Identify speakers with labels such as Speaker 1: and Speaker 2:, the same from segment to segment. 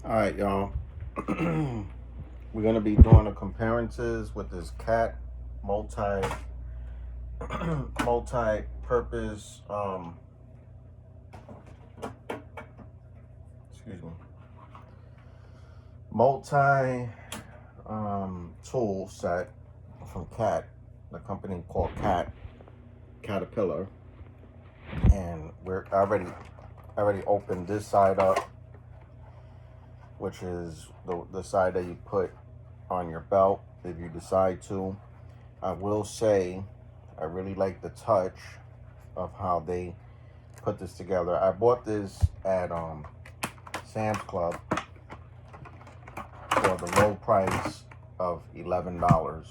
Speaker 1: All right, y'all. We're gonna be doing the comparisons with this cat multi multi-purpose excuse me multi tool set from Cat, the company called Caterpillar, and we're already opened this side up, which is the side that you put on your belt if you decide to. I will say I really like the touch of how they put this together. I bought this at Sam's Club for the low price of $11.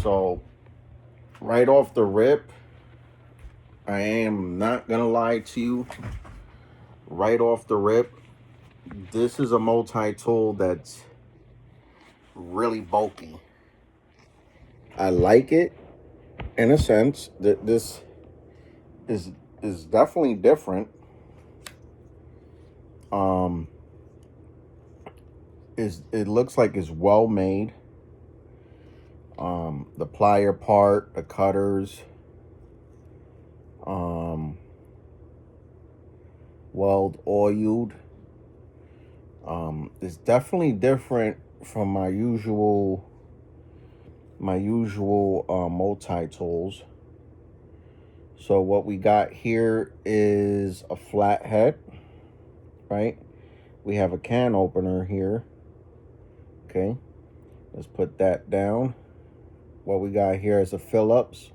Speaker 1: So right off the rip, I am not gonna lie to you. Right off the rip, this is a multi-tool that's really bulky. I like it in a sense that this is definitely different. It looks like it's well made. The plier part, the cutters, well oiled. It's definitely different from my usual multi tools. So what we got here is a flathead, right? We have a can opener here. Okay, let's put that down. What we got here is a Phillips.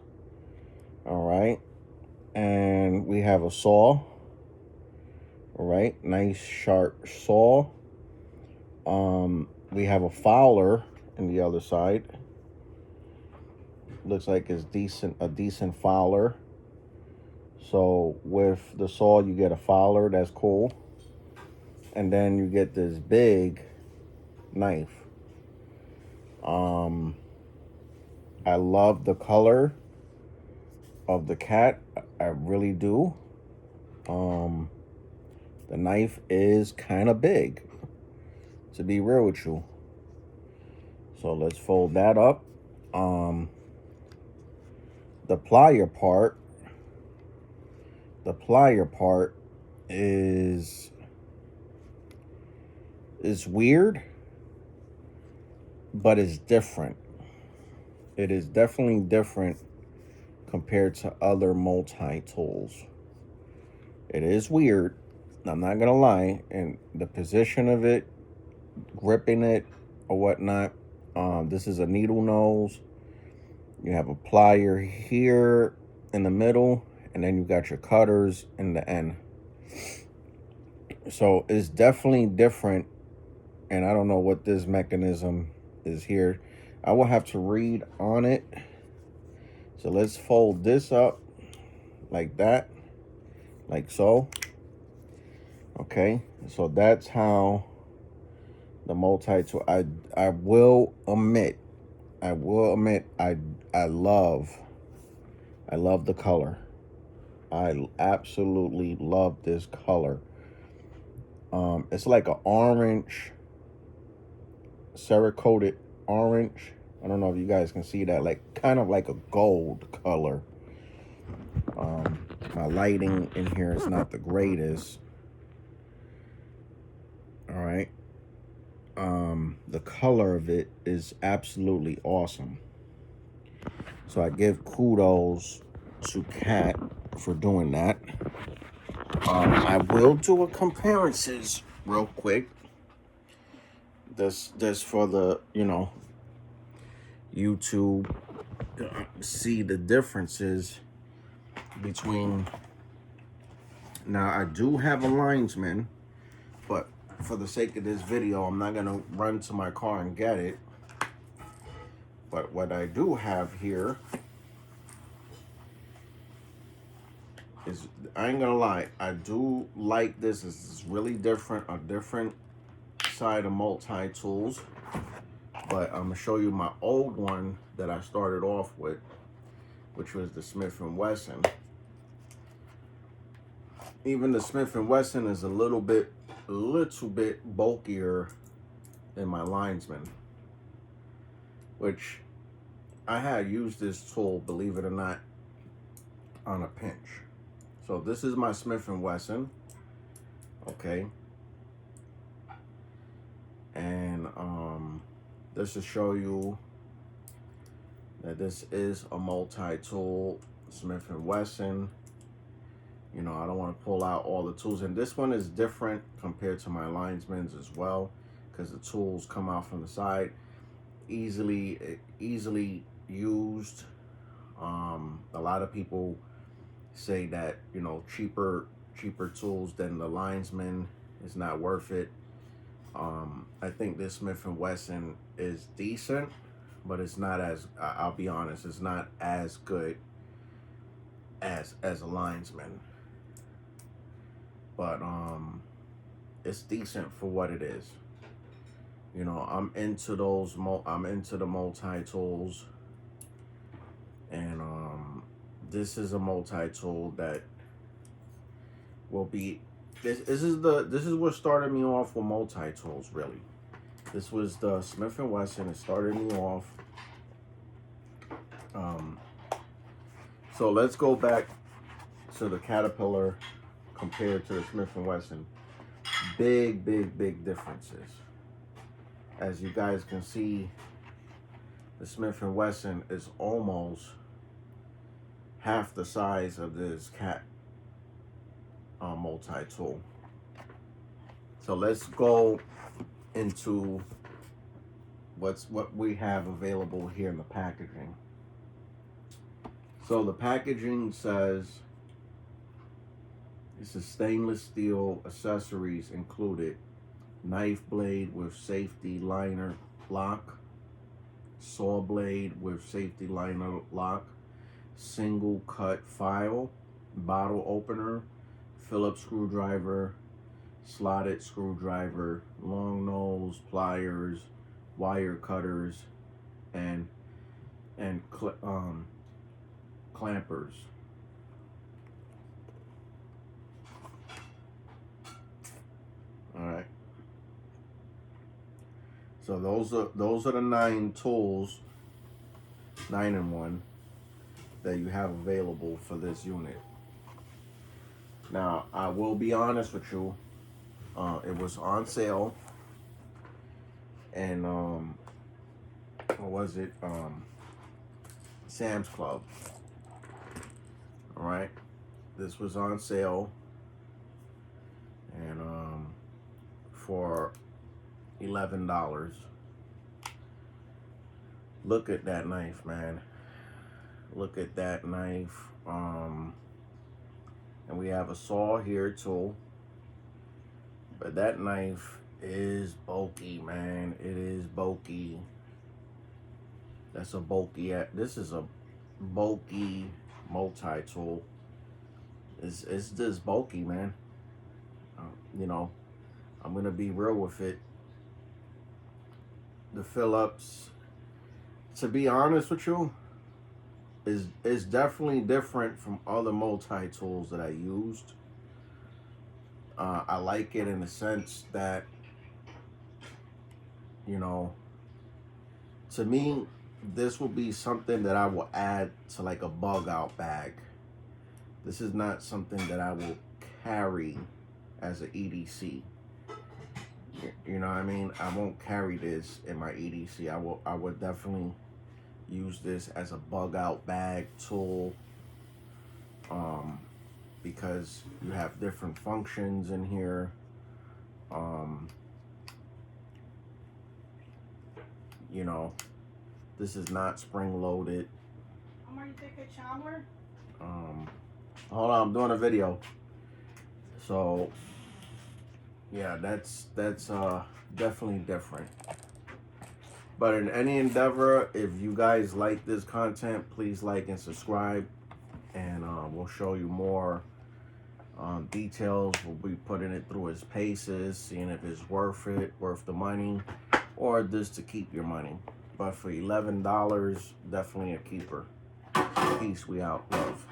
Speaker 1: All right, and we have a saw. All right, nice sharp saw. We have a Fowler in the other side. Looks like it's a decent Fowler. So with the saw, you get a Fowler. That's cool. And then you get this big knife. I love the color of the Cat. I really do. The knife is kind of big, to be real with you. So let's fold that up. The plier part is weird, but it's different. It is definitely different compared to other multi-tools. It is weird, I'm not gonna lie, and the position of it, gripping it or whatnot. This is a needle nose. You have a plier here in the middle, and then you got your cutters in the end. So it's definitely different, and I don't know what this mechanism is here. I will have to read on it. So let's fold this up like that, like so. Okay, so that's how the multi-tool. I will admit I love the color. I absolutely love this color. It's like an orange, Cerakoted orange. I don't know if you guys can see that, like kind of like a gold color. My lighting in here is not the greatest. All right. The color of it is absolutely awesome. So I give kudos to Cat for doing that. I will do a comparisons real quick. This for the YouTube, see the differences between. Now I do have a linesman, but for the sake of this video, I'm not gonna run to my car and get it. But what I do have here is, I ain't gonna lie, I do like this. This is really different, a different side of multi-tools. But I'm gonna show you my old one that I started off with, which was the Smith & Wesson. Even the Smith & Wesson is a little bit a little bit bulkier than my Linesman, which I had used this tool, believe it or not, on a pinch. So this is my Smith & Wesson, okay? And this to show you that this is a multi-tool Smith & Wesson. You know, I don't want to pull out all the tools, and this one is different compared to my Linesman's as well, because the tools come out from the side, easily used. A lot of people say that, you know, cheaper tools than the Linesman is not worth it. I think this Smith & Wesson is decent, but it's not as, I'll be honest, it's not as good as a Linesman. But it's decent for what it is. You know, I'm into those. I'm into the multi-tools, and this is a multi-tool that will be. This is what started me off with multi-tools. Really, this was the Smith & Wesson. It started me off. So let's go back to the Caterpillar compared to the Smith & Wesson. Big differences. As you guys can see, the Smith & Wesson is almost half the size of this Cat multi-tool. So let's go into what we have available here in the packaging. So the packaging says this is stainless steel accessories included: knife blade with safety liner lock, saw blade with safety liner lock, single cut file, bottle opener, Phillips screwdriver, slotted screwdriver, long nose pliers, wire cutters, and clampers. All right. So those are the 9 tools, 9 in 1, that you have available for this unit. Now, I will be honest with you, it was on sale, and what was it? Sam's Club. All right, this was on sale, and for $11. Look at that knife, man. Look at that knife. And we have a saw here too, but that knife is bulky, man. It is bulky. That's a bulky. This is a bulky multi-tool. It's just bulky, man. You know, I'm gonna be real with it. The Phillips, to be honest with you, is definitely different from other multi-tools that I used. I like it in the sense that, you know, to me, this will be something that I will add to like a bug out bag. This is not something that I will carry as an EDC. You know what I mean? I won't carry this in my EDC. I would definitely use this as a bug out bag tool, because you have different functions in here. You know, this is not spring loaded.
Speaker 2: Omar, you take a shower?
Speaker 1: Hold on, I'm doing a video. So yeah, that's definitely different. But in any endeavor, if you guys like this content, please like and subscribe, and we'll show you more details. We'll be putting it through its paces, seeing if it's worth the money, or just to keep your money. But for $11, definitely a keeper. Peace, we out, love.